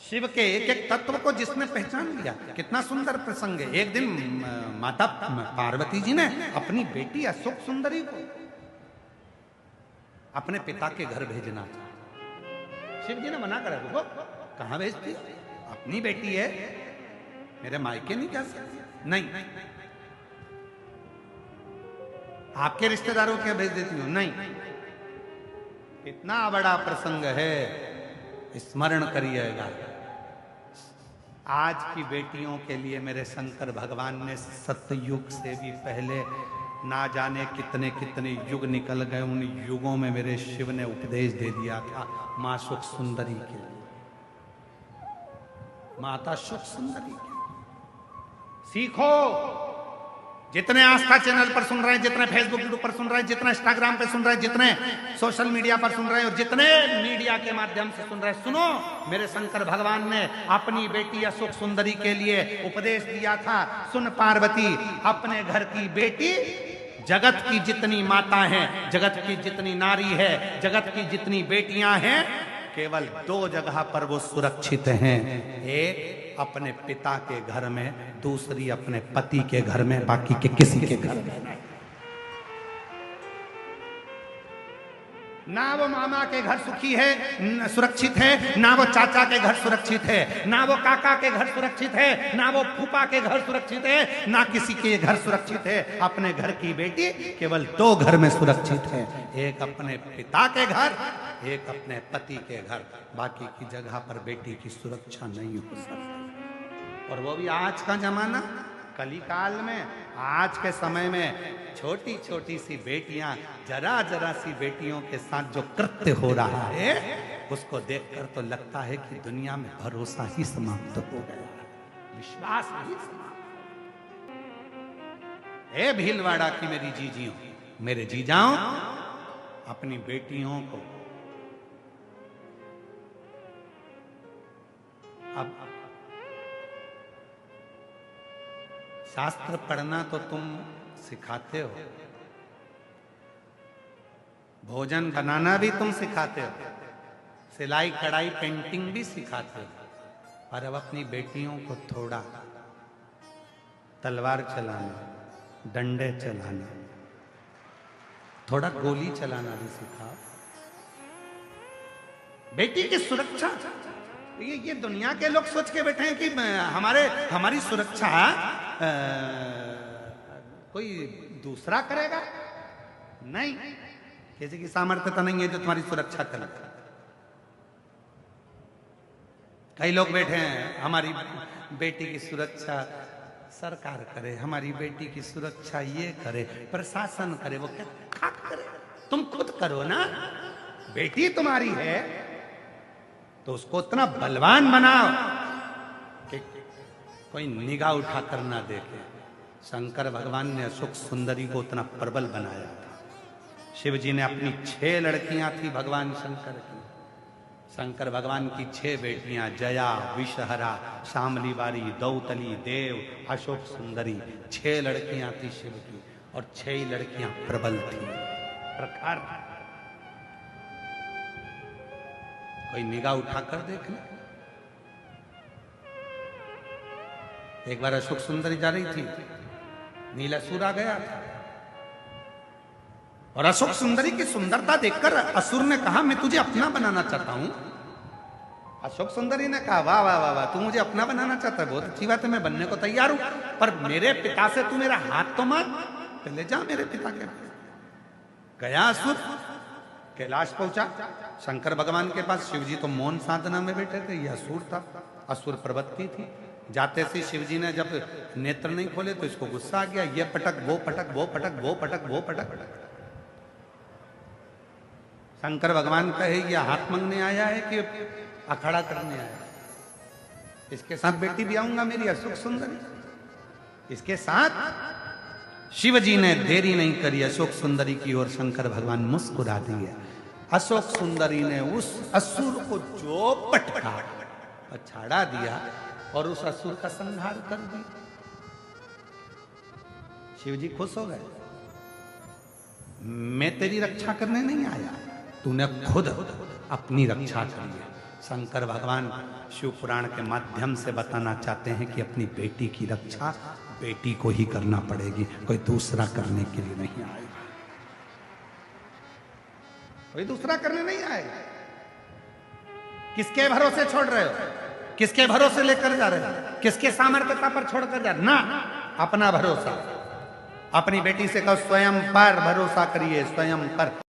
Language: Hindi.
शिव के एक एक तत्व को जिसने पहचान लिया, कितना सुंदर प्रसंग है। एक दिन माता पार्वती जी ने अपनी बेटी अशोक सुंदरी को अपने पिता के घर भेजना था। शिव जी ने मना करा, रुको, कहां भेजती हो? अपनी बेटी है, मेरे मायके नहीं जा सकती। नहीं, आपके रिश्तेदारों के भेज देती हूं। नहीं, इतना बड़ा प्रसंग है, स्मरण करिएगा। आज की बेटियों के लिए मेरे शंकर भगवान ने सतयुग से भी पहले ना जाने कितने कितने युग निकल गए, उन युगों में मेरे शिव ने उपदेश दे दिया था मां सुख सुंदरी के लिए, माता सुख सुंदरी के लिए। सीखो, जितने आस्था चैनल पर सुन रहे हैं, जितने फेसबुक यूट्यूब पर सुन रहे हैं, जितने इंस्टाग्राम पे सुन रहे हैं, जितने सोशल मीडिया पर सुन रहे हैं और जितने मीडिया के माध्यम से सुन रहे हैं, सुनो, मेरे शंकर भगवान ने अपनी बेटी अशोक सुंदरी के लिए उपदेश दिया था। सुन पार्वती, अपने घर की बेटी, जगत की जितनी माता है, जगत की जितनी नारी है, जगत की जितनी बेटियां हैं, केवल दो जगह पर वो सुरक्षित हैं। एक अपने पिता के घर में, दूसरी अपने पति के घर में, बाकी के किसी के घर में नहीं। ना वो मामा के घर सुखी है, सुरक्षित है, ना वो चाचा के घर सुरक्षित है, ना वो काका के घर सुरक्षित है, ना वो फूफा के घर सुरक्षित है, ना किसी के घर सुरक्षित है। अपने घर की बेटी केवल दो घर में सुरक्षित है, एक अपने पिता के घर, एक अपने पति के घर, बाकी की जगह पर बेटी की सुरक्षा नहीं हो सकती। और वो भी आज का जमाना, कली काल में, आज के समय में छोटी छोटी सी बेटियां, जरा जरा सी बेटियों के साथ जो कृत्य हो रहा है, उसको देखकर तो लगता है कि दुनिया में भरोसा ही समाप्त हो गया, विश्वास ही समाप्त। हे भीलवाड़ा की मेरी जीजियों, मेरे जीजाओं, अपनी बेटियों को अब शास्त्र पढ़ना तो तुम सिखाते हो, भोजन बनाना भी तुम सिखाते हो, सिलाई कढ़ाई पेंटिंग भी सिखाते हो, और अब अपनी बेटियों को थोड़ा तलवार चलाना, डंडे चलाना, थोड़ा गोली चलाना भी सिखाओ। बेटी की सुरक्षा, ये दुनिया के लोग सोच के बैठे हैं कि हमारी सुरक्षा कोई दूसरा करेगा। नहीं, किसी की सामर्थ्यता नहीं है जो तुम्हारी सुरक्षा करे। कई लोग बैठे हैं, हमारी बेटी की सुरक्षा सरकार करे, हमारी बेटी की सुरक्षा ये करे, प्रशासन करे। वो क्या करे? तुम खुद करो ना। बेटी तुम्हारी है तो उसको इतना बलवान बनाओ कि कोई निगाह उठाकर ना देखे। शंकर भगवान ने अशोक सुंदरी को उतना प्रबल बनाया था। शिव जी ने अपनी 6 लड़कियां थी भगवान शंकर की। शंकर भगवान की 6 बेटियां, जया, विषहरा, शामली बारी, दौतली, देव, अशोक सुंदरी, 6 लड़कियां थी शिव की, और 6 लड़कियां प्रबल थी, प्रखर। कोई निगाह उठाकर देख ले। एक बार अशोक सुंदरी जा रही थी, नीलासुर आ गया था, और अशोक सुंदरी की सुंदरता देखकर असुर ने कहा, मैं तुझे अपना बनाना चाहता हूं। अशोक सुंदरी ने कहा, वाह वाह वाह वाह, तू मुझे अपना बनाना चाहता है, बहुत अच्छी बात है, मैं बनने को तैयार हूं, पर मेरे पिता से तू मेरा हाथ तो मांग, पहले जा मेरे पिता के पास। गया असुर, कैलाश पहुंचा शंकर भगवान के पास। शिवजी तो मौन साधना में बैठे थे, यह असुर था, असुर प्रवृत्ति थी। जाते से शिवजी ने जब नेत्र नहीं खोले तो इसको गुस्सा आ गया, ये पटक, वो पटक, वो पटक, वो पटक, वो पटक। शंकर भगवान कहे, ये हाथ मांगने आया है कि अखाड़ा करने आया? इसके साथ बेटी भी आऊंगा मेरी अशोक सुंदरी। इसके साथ शिवजी ने देरी नहीं करी, अशोक सुंदरी की ओर शंकर भगवान मुस्कुरा दिए। अशोक सुंदरी ने उस असुर को जो पटका और छाड़ा दिया और उस असुर का संहार कर दिया। शिवजी खुश हो गए, मैं तेरी रक्षा करने नहीं आया, तूने खुद अपनी रक्षा करी है। शंकर भगवान शिव पुराण के माध्यम से बताना चाहते हैं कि अपनी बेटी की रक्षा बेटी को ही करना पड़ेगी, कोई दूसरा करने के लिए नहीं आएगा, कोई दूसरा करने नहीं आएगा। किसके भरोसे छोड़ रहे हो, किसके भरोसे लेकर जा रहे हो, किसके सामर्थ्यता पर छोड़कर जा रहे हो? ना, अपना भरोसा, अपनी बेटी से कहो स्वयं पर भरोसा करिए, स्वयं पर।